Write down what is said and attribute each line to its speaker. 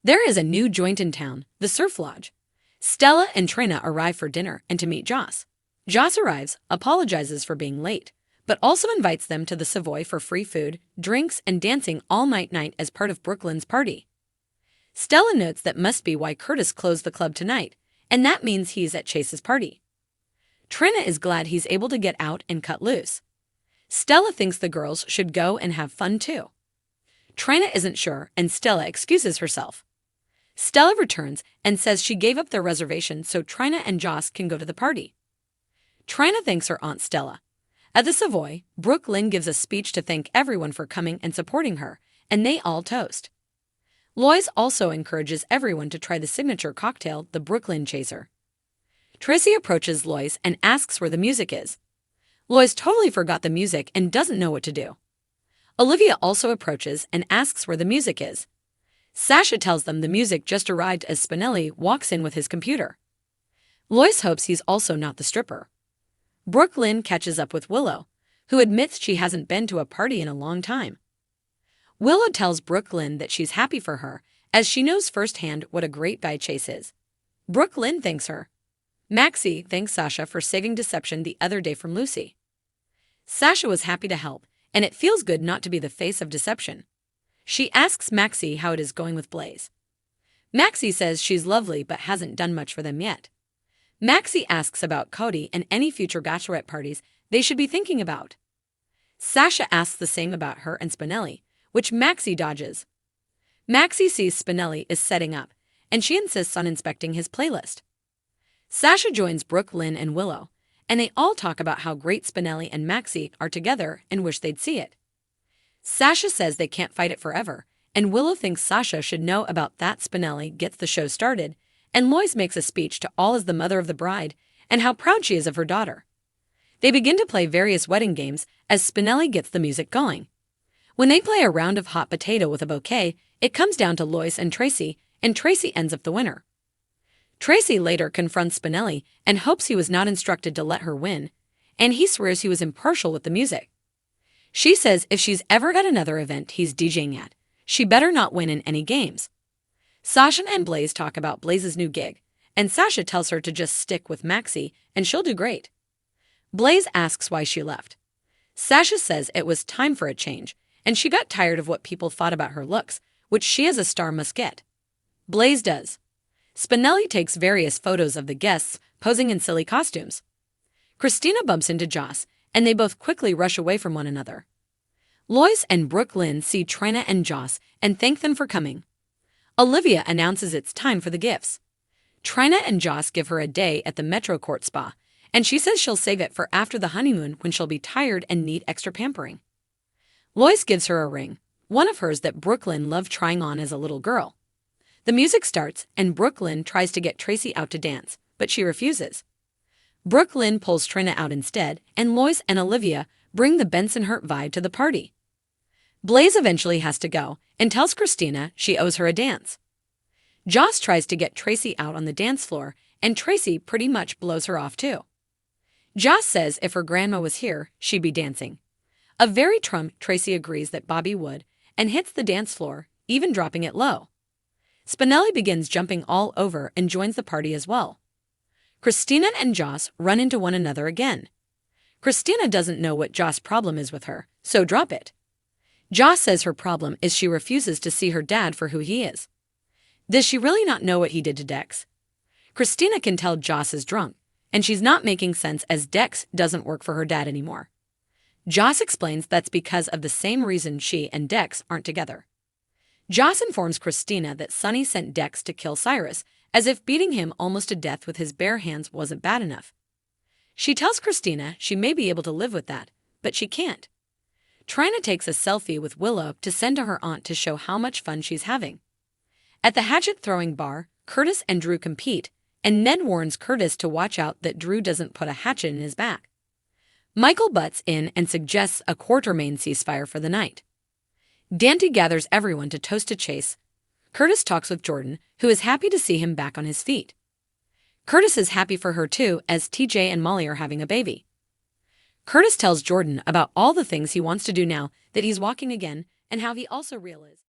Speaker 1: There is a new joint in town, the Surf Lodge. Stella and Trina arrive for dinner and to meet Joss. Joss arrives, apologizes for being late, but also invites them to the Savoy for free food, drinks, and dancing all night as part of Brook Lynn's party. Stella notes that must be why Curtis closed the club tonight, and that means he's at Chase's party. Trina is glad he's able to get out and cut loose. Stella thinks the girls should go and have fun too. Trina isn't sure, and Stella excuses herself. Stella returns and says she gave up their reservation so Trina and Joss can go to the party. Trina thanks her Aunt Stella. At the Savoy, Brook Lynn gives a speech to thank everyone for coming and supporting her, and they all toast. Lois also encourages everyone to try the signature cocktail, the Brook Lynn Chaser. Tracy approaches Lois and asks where the music is. Lois totally forgot the music and doesn't know what to do. Olivia also approaches and asks where the music is. Sasha tells them the music just arrived as Spinelli walks in with his computer. Lois hopes he's also not the stripper. Brook Lynn catches up with Willow, who admits she hasn't been to a party in a long time. Willow tells Brook Lynn that she's happy for her, as she knows firsthand what a great guy Chase is. Brook Lynn thanks her. Maxie thanks Sasha for saving Deception the other day from Lucy. Sasha was happy to help, and it feels good not to be the face of Deception. She asks Maxie how it is going with Blaze. Maxie says she's lovely but hasn't done much for them yet. Maxie asks about Cody and any future bachelorette parties they should be thinking about. Sasha asks the same about her and Spinelli, which Maxie dodges. Maxie sees Spinelli is setting up, and she insists on inspecting his playlist. Sasha joins Brook Lynn and Willow, and they all talk about how great Spinelli and Maxie are together and wish they'd see it. Sasha says they can't fight it forever, and Willow thinks Sasha should know about that. Spinelli gets the show started, and Lois makes a speech to all as the mother of the bride and how proud she is of her daughter. They begin to play various wedding games as Spinelli gets the music going. When they play a round of hot potato with a bouquet, it comes down to Lois and Tracy ends up the winner. Tracy later confronts Spinelli and hopes he was not instructed to let her win, and he swears he was impartial with the music. She says if she's ever at another event he's DJing at, she better not win in any games. Sasha and Blaze talk about Blaze's new gig, and Sasha tells her to just stick with Maxie and she'll do great. Blaze asks why she left. Sasha says it was time for a change, and she got tired of what people thought about her looks, which she as a star must get. Blaze does. Spinelli takes various photos of the guests posing in silly costumes. Kristina bumps into Joss, and they both quickly rush away from one another. Lois and Brook Lynn see Trina and Joss and thank them for coming. Olivia announces it's time for the gifts. Trina and Joss give her a day at the Metro Court Spa, and she says she'll save it for after the honeymoon when she'll be tired and need extra pampering. Lois gives her a ring, one of hers that Brook Lynn loved trying on as a little girl. The music starts, and Brook Lynn tries to get Tracy out to dance, but she refuses. Brook Lynn pulls Trina out instead, and Lois and Olivia bring the Bensonhurst vibe to the party. Blaze eventually has to go and tells Kristina she owes her a dance. Joss tries to get Tracy out on the dance floor, and Tracy pretty much blows her off too. Joss says if her grandma was here, she'd be dancing. A very Trump Tracy agrees that Bobby would, and hits the dance floor, even dropping it low. Spinelli begins jumping all over and joins the party as well. Kristina and Joss run into one another again. Kristina doesn't know what Joss' problem is with her, so drop it. Joss says her problem is she refuses to see her dad for who he is. Does she really not know what he did to Dex? Kristina can tell Joss is drunk, and she's not making sense as Dex doesn't work for her dad anymore. Joss explains that's because of the same reason she and Dex aren't together. Joss informs Kristina that Sonny sent Dex to kill Cyrus, as if beating him almost to death with his bare hands wasn't bad enough. She tells Kristina she may be able to live with that, but she can't. Trina takes a selfie with Willow to send to her aunt to show how much fun she's having. At the hatchet-throwing bar, Curtis and Drew compete, and Ned warns Curtis to watch out that Drew doesn't put a hatchet in his back. Michael butts in and suggests a Quartermain ceasefire for the night. Dante gathers everyone to toast to Chase. Curtis talks with Jordan, who is happy to see him back on his feet. Curtis is happy for her too, as TJ and Molly are having a baby. Curtis tells Jordan about all the things he wants to do now that he's walking again and how he also realizes